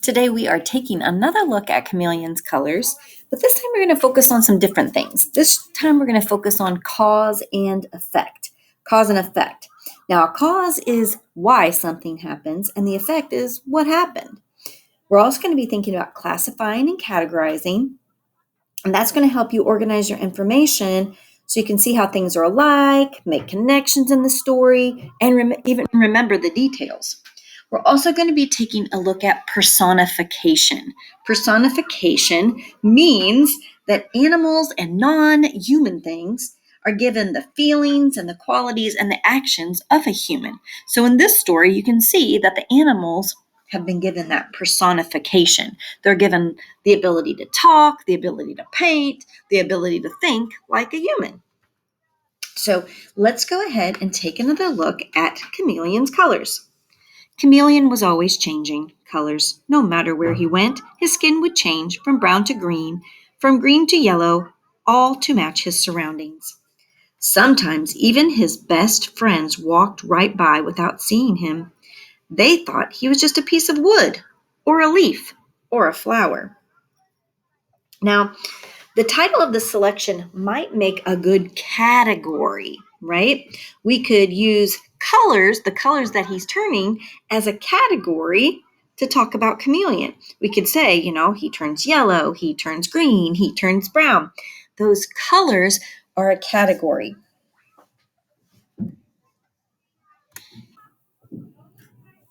Today we are taking another look at Chameleon's colors, but this time we're going to focus on some different things. This time we're going to focus on cause and effect. Cause and effect. Now, a cause is why something happens, and the effect is what happened. We're also going to be thinking about classifying and categorizing, and that's going to help you organize your information so you can see how things are alike, make connections in the story, and even remember the details. We're also going to be taking a look at personification. Personification means that animals and non-human things are given the feelings and the qualities and the actions of a human. So in this story, you can see that the animals have been given that personification. They're given the ability to talk, the ability to paint, the ability to think like a human. So let's go ahead and take another look at Chameleon's colors. Chameleon was always changing colors. No matter where he went, his skin would change from brown to green, from green to yellow, all to match his surroundings. Sometimes even his best friends walked right by without seeing him. They thought he was just a piece of wood, or a leaf, or a flower. Now, the title of the selection might make a good category, right? We could use colors, the colors that he's turning, as a category to talk about Chameleon. We could say, he turns yellow, he turns green, he turns brown. Those colors are a category.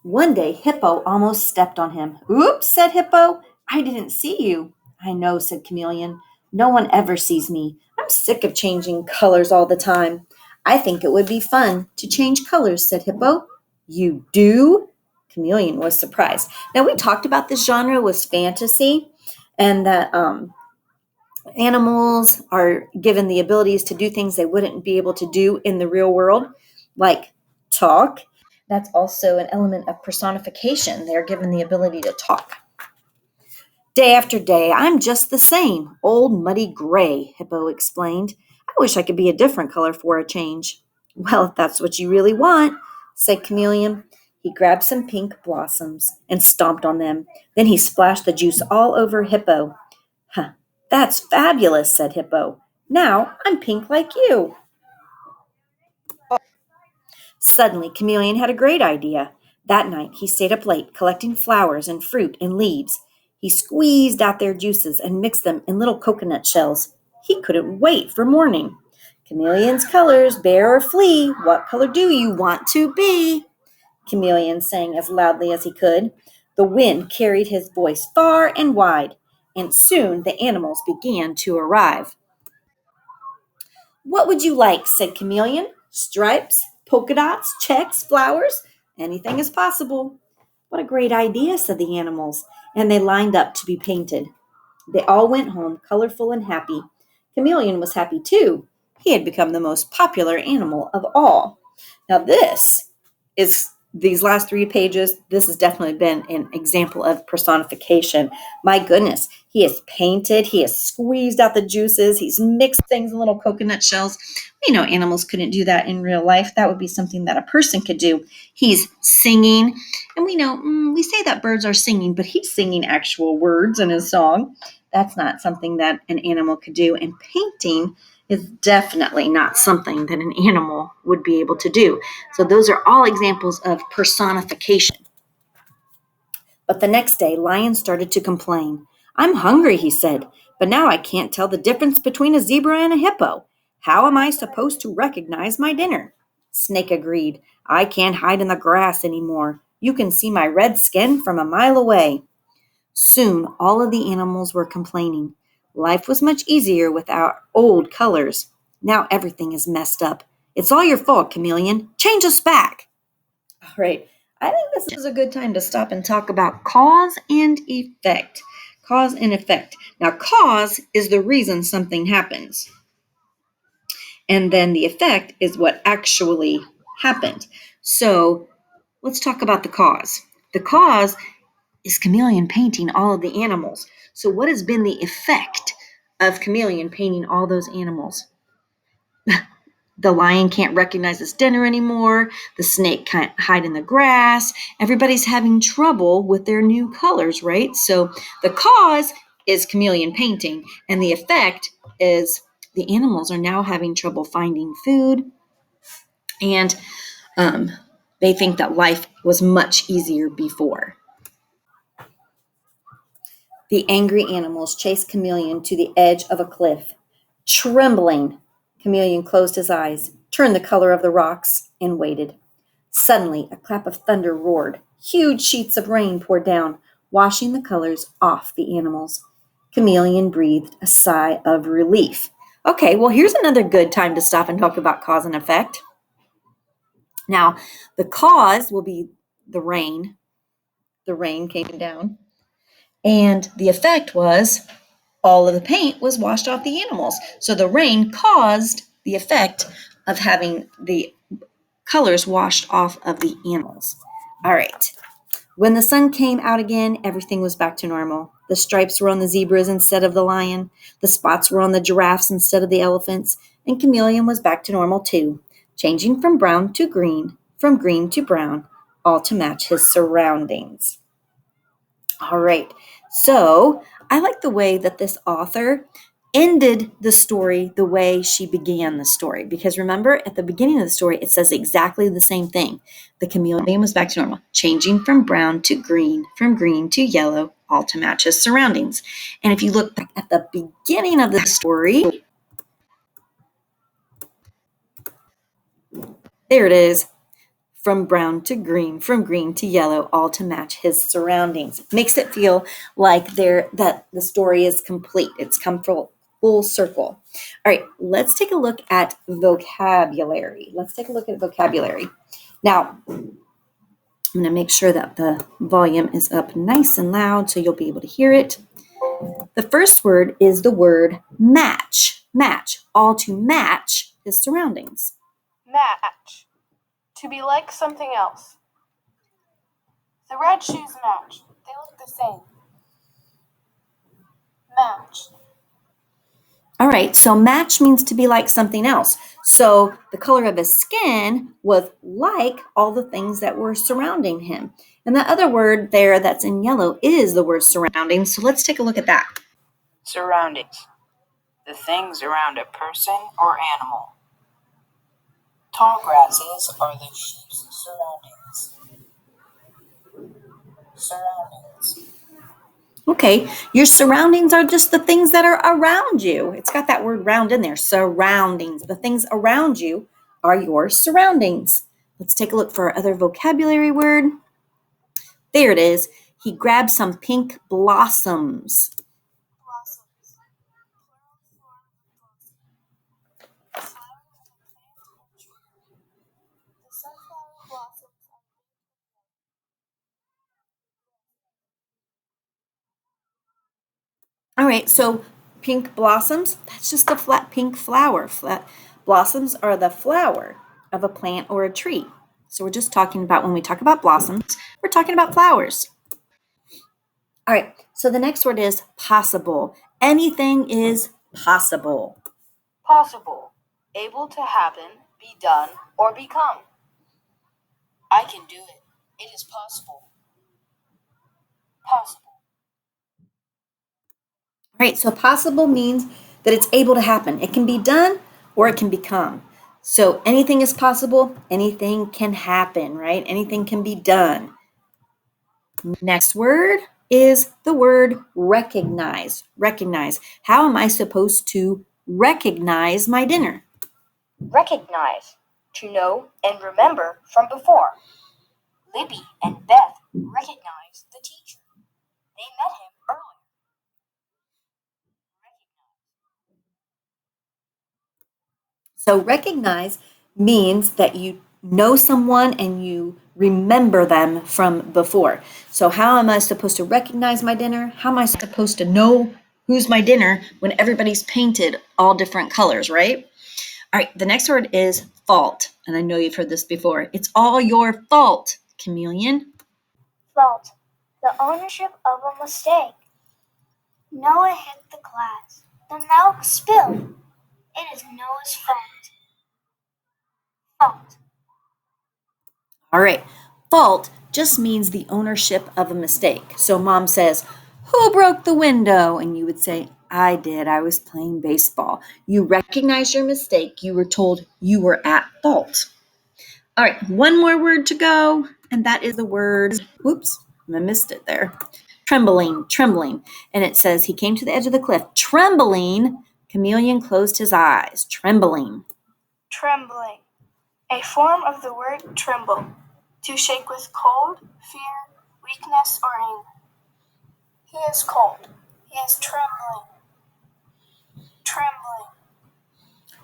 One day, Hippo almost stepped on him. "Oops," said Hippo. "I didn't see you." "I know," said Chameleon. "No one ever sees me. I'm sick of changing colors all the time." "I think it would be fun to change colors," said Hippo. "You do?" Chameleon was surprised. Now, we talked about this genre was fantasy, and that animals are given the abilities to do things they wouldn't be able to do in the real world, like talk. That's also an element of personification. They're given the ability to talk. "Day after day, I'm just the same, old muddy gray," Hippo explained. "I wish I could be a different color for a change." "Well, if that's what you really want," said Chameleon. He grabbed some pink blossoms and stomped on them. Then he splashed the juice all over Hippo. "Huh, that's fabulous," said Hippo. "Now I'm pink like you." Suddenly, Chameleon had a great idea. That night, he stayed up late collecting flowers and fruit and leaves. He squeezed out their juices and mixed them in little coconut shells. He couldn't wait for morning. "Chameleon's colors, bear or flee, what color do you want to be?" Chameleon sang as loudly as he could. The wind carried his voice far and wide, and soon the animals began to arrive. "What would you like?" said Chameleon. "Stripes, polka dots, checks, flowers? Anything is possible." "What a great idea," said the animals, and they lined up to be painted. They all went home colorful and happy. Chameleon was happy too. He had become the most popular animal of all. Now these last 3 pages, this has definitely been an example of personification. My goodness, he has painted, he has squeezed out the juices, he's mixed things in little coconut shells. We know animals couldn't do that in real life. That would be something that a person could do. He's singing, and we know, we say that birds are singing, but he's singing actual words in his song. That's not something that an animal could do. And painting is definitely not something that an animal would be able to do. So those are all examples of personification. But the next day, Lion started to complain. "I'm hungry," he said, "but now I can't tell the difference between a zebra and a hippo. How am I supposed to recognize my dinner?" Snake agreed. "I can't hide in the grass anymore. You can see my red skin from a mile away." Soon all of the animals were complaining. Life was much easier without old colors. "Now everything is messed up. It's all your fault, Chameleon. Change us back." All right. I think this is a good time to stop and talk about cause and effect. Cause and effect. Now, cause is the reason something happens. And then the effect is what actually happened. So let's talk about the cause. The cause is Chameleon painting all of the animals. So what has been the effect of Chameleon painting all those animals? The lion can't recognize his dinner anymore. The snake can't hide in the grass. Everybody's having trouble with their new colors, right? So the cause is chameleon painting, and the effect is the animals are now having trouble finding food, and they think that life was much easier before. The angry animals chased Chameleon to the edge of a cliff. Trembling, Chameleon closed his eyes, turned the color of the rocks, and waited. Suddenly, a clap of thunder roared. Huge sheets of rain poured down, washing the colors off the animals. Chameleon breathed a sigh of relief. Okay, well, here's another good time to stop and talk about cause and effect. Now, the cause will be the rain. The rain came down. And the effect was all of the paint was washed off the animals. So the rain caused the effect of having the colors washed off of the animals. All right. When the sun came out again, everything was back to normal. The stripes were on the zebras instead of the lion. The spots were on the giraffes instead of the elephants. And Chameleon was back to normal too, changing from brown to green, from green to brown, all to match his surroundings. All right. So I like the way that this author ended the story the way she began the story. Because remember, at the beginning of the story, it says exactly the same thing. The chameleon was back to normal, changing from brown to green, from green to yellow, all to match his surroundings. And if you look back at the beginning of the story, there it is. From brown to green, from green to yellow, all to match his surroundings. Makes it feel like that the story is complete. It's come full circle. All right, let's take a look at vocabulary. Now, I'm going to make sure that the volume is up nice and loud so you'll be able to hear it. The first word is the word match. Match, all to match his surroundings. Match. To be like something else. The red shoes match. They look the same. Match. All right, so match means to be like something else. So the color of his skin was like all the things that were surrounding him. And the other word there that's in yellow is the word surrounding. So let's take a look at that. Surroundings. The things around a person or animal. Tall grasses are the sheep's surroundings. Surroundings. Okay, your surroundings are just the things that are around you. It's got that word round in there, surroundings. The things around you are your surroundings. Let's take a look for our other vocabulary word. There it is. He grabbed some pink blossoms. Blossoms. The sunflower blossoms are All right, so pink blossoms, that's just a flat pink flower. Flat blossoms are the flower of a plant or a tree. So we're just talking about, when we talk about blossoms, we're talking about flowers. All right, so the next word is possible. Anything is possible. possible. Able to happen, be done, or become. I can do it. It is possible. Possible. All right, so possible means that it's able to happen. It can be done or it can become. So anything is possible, anything can happen, right? Anything can be done. Next word is the word recognize. Recognize. How am I supposed to recognize my dinner? Recognize. To know and remember from before. Libby and Beth recognized the teacher. They met him earlier. So recognize means that you know someone and you remember them from before. So how am I supposed to recognize my dinner? How am I supposed to know who's my dinner when everybody's painted all different colors, right? All right, the next word is fault. And I know you've heard this before. It's all your fault, Chameleon. Fault. The ownership of a mistake. Noah hit the glass. The milk spilled. It is Noah's fault. Fault. All right. Fault just means the ownership of a mistake. So mom says, "Who broke the window?" And you would say, "I did. I was playing baseball." You recognize your mistake. You were told you were at fault. All right. One more word to go. And that is the word, whoops, I missed it there. Trembling, trembling. And it says, he came to the edge of the cliff. Trembling. Chameleon closed his eyes. Trembling. Trembling. A form of the word tremble. To shake with cold, fear, weakness, or anger. He is cold. He is trembling. Trembling.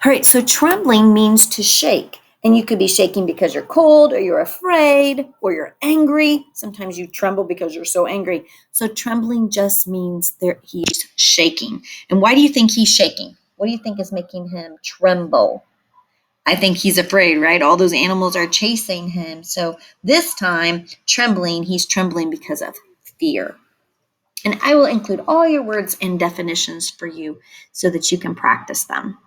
All right, so trembling means to shake. And you could be shaking because you're cold or you're afraid or you're angry. Sometimes you tremble because you're so angry. So trembling just means he's shaking. And why do you think he's shaking? What do you think is making him tremble? I think he's afraid, right? All those animals are chasing him. So this time, he's trembling because of fear. And I will include all your words and definitions for you so that you can practice them.